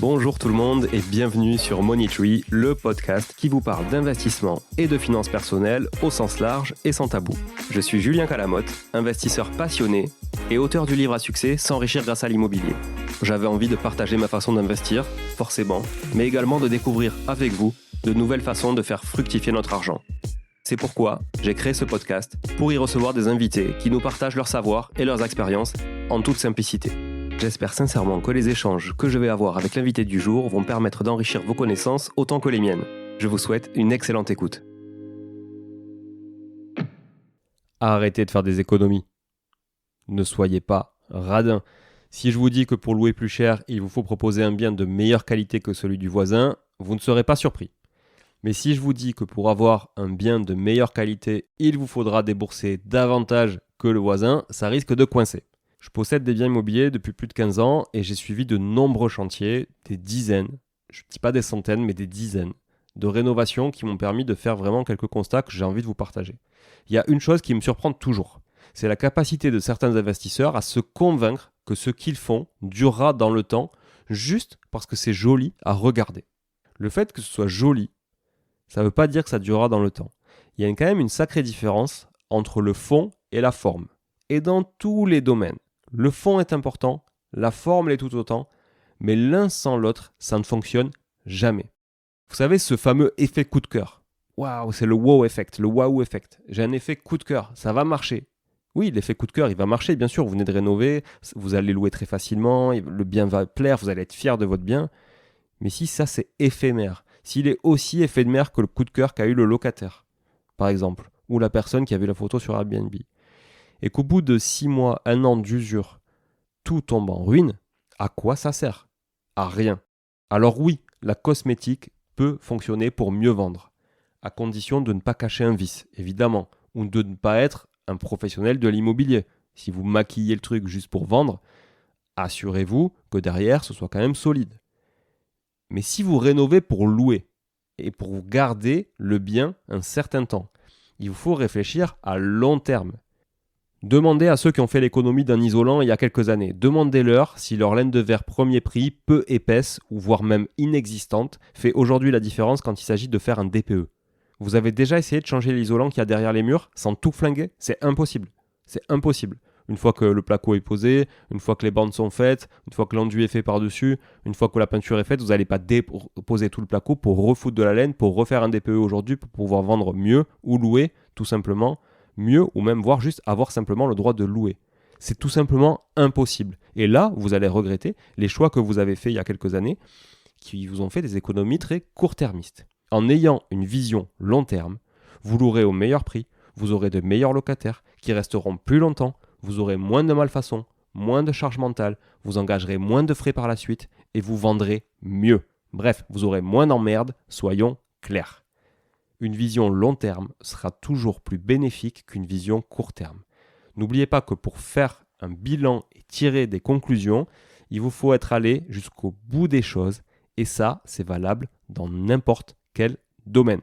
Bonjour tout le monde et bienvenue sur Money Tree, le podcast qui vous parle d'investissement et de finances personnelles au sens large et sans tabou. Je suis Julien Calamotte, investisseur passionné et auteur du livre à succès S'enrichir grâce à l'immobilier. J'avais envie de partager ma façon d'investir, forcément, mais également de découvrir avec vous de nouvelles façons de faire fructifier notre argent. C'est pourquoi j'ai créé ce podcast pour y recevoir des invités qui nous partagent leur savoir et leurs expériences en toute simplicité. J'espère sincèrement que les échanges que je vais avoir avec l'invité du jour vont permettre d'enrichir vos connaissances autant que les miennes. Je vous souhaite une excellente écoute. Arrêtez de faire des économies. Ne soyez pas radins. Si je vous dis que pour louer plus cher, il vous faut proposer un bien de meilleure qualité que celui du voisin, vous ne serez pas surpris. Mais si je vous dis que pour avoir un bien de meilleure qualité, il vous faudra débourser davantage que le voisin, ça risque de coincer. Je possède des biens immobiliers depuis plus de 15 ans et j'ai suivi de nombreux chantiers, des dizaines, je ne dis pas des centaines, mais des dizaines, de rénovations qui m'ont permis de faire vraiment quelques constats que j'ai envie de vous partager. Il y a une chose qui me surprend toujours, c'est la capacité de certains investisseurs à se convaincre que ce qu'ils font durera dans le temps juste parce que c'est joli à regarder. Le fait que ce soit joli, ça ne veut pas dire que ça durera dans le temps. Il y a quand même une sacrée différence entre le fond et la forme, et dans tous les domaines. Le fond est important, la forme l'est tout autant, mais l'un sans l'autre, ça ne fonctionne jamais. Vous savez, ce fameux effet coup de cœur. Waouh, c'est le wow effect, le wow effect. J'ai un effet coup de cœur, ça va marcher. Oui, l'effet coup de cœur, il va marcher, bien sûr. Vous venez de rénover, vous allez louer très facilement, le bien va plaire, vous allez être fier de votre bien. Mais si ça, c'est éphémère, s'il est aussi éphémère que le coup de cœur qu'a eu le locataire, par exemple, ou la personne qui a vu la photo sur Airbnb, et qu'au bout de 6 mois, 1 an d'usure, tout tombe en ruine, à quoi ça sert ? À rien. Alors oui, la cosmétique peut fonctionner pour mieux vendre, à condition de ne pas cacher un vice, évidemment, ou de ne pas être un professionnel de l'immobilier. Si vous maquillez le truc juste pour vendre, assurez-vous que derrière, ce soit quand même solide. Mais si vous rénovez pour louer, et pour garder le bien un certain temps, il vous faut réfléchir à long terme. Demandez à ceux qui ont fait l'économie d'un isolant il y a quelques années. Demandez-leur si leur laine de verre premier prix, peu épaisse ou voire même inexistante, fait aujourd'hui la différence quand il s'agit de faire un DPE. Vous avez déjà essayé de changer l'isolant qu'il y a derrière les murs sans tout flinguer ? C'est impossible. C'est impossible. Une fois que le placo est posé, une fois que les bandes sont faites, une fois que l'enduit est fait par-dessus, une fois que la peinture est faite, vous n'allez pas déposer tout le placo pour refoutre de la laine, pour refaire un DPE aujourd'hui, pour pouvoir vendre mieux ou louer tout simplement mieux ou même voire juste avoir simplement le droit de louer. C'est tout simplement impossible. Et là, vous allez regretter les choix que vous avez faits il y a quelques années qui vous ont fait des économies très court-termistes. En ayant une vision long terme, vous louerez au meilleur prix, vous aurez de meilleurs locataires qui resteront plus longtemps, vous aurez moins de malfaçons, moins de charges mentales, vous engagerez moins de frais par la suite et vous vendrez mieux. Bref, vous aurez moins d'emmerdes, soyons clairs. Une vision long terme sera toujours plus bénéfique qu'une vision court terme. N'oubliez pas que pour faire un bilan et tirer des conclusions, il vous faut être allé jusqu'au bout des choses et ça, c'est valable dans n'importe quel domaine.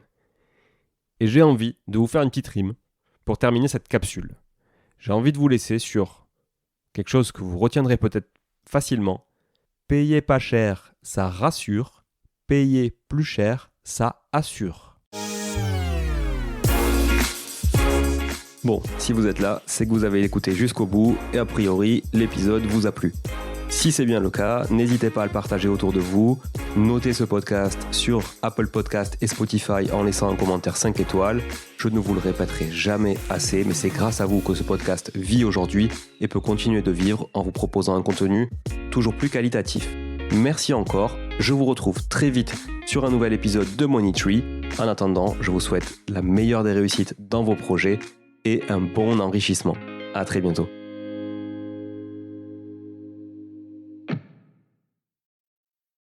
Et j'ai envie de vous faire une petite rime pour terminer cette capsule. J'ai envie de vous laisser sur quelque chose que vous retiendrez peut-être facilement. Payez pas cher, ça rassure. Payez plus cher, ça assure. Bon, si vous êtes là, c'est que vous avez écouté jusqu'au bout et a priori, l'épisode vous a plu. Si c'est bien le cas, n'hésitez pas à le partager autour de vous. Notez ce podcast sur Apple Podcast et Spotify en laissant un commentaire 5 étoiles. Je ne vous le répéterai jamais assez, mais c'est grâce à vous que ce podcast vit aujourd'hui et peut continuer de vivre en vous proposant un contenu toujours plus qualitatif. Merci encore, je vous retrouve très vite sur un nouvel épisode de Money Tree. En attendant, je vous souhaite la meilleure des réussites dans vos projets et un bon enrichissement. À très bientôt.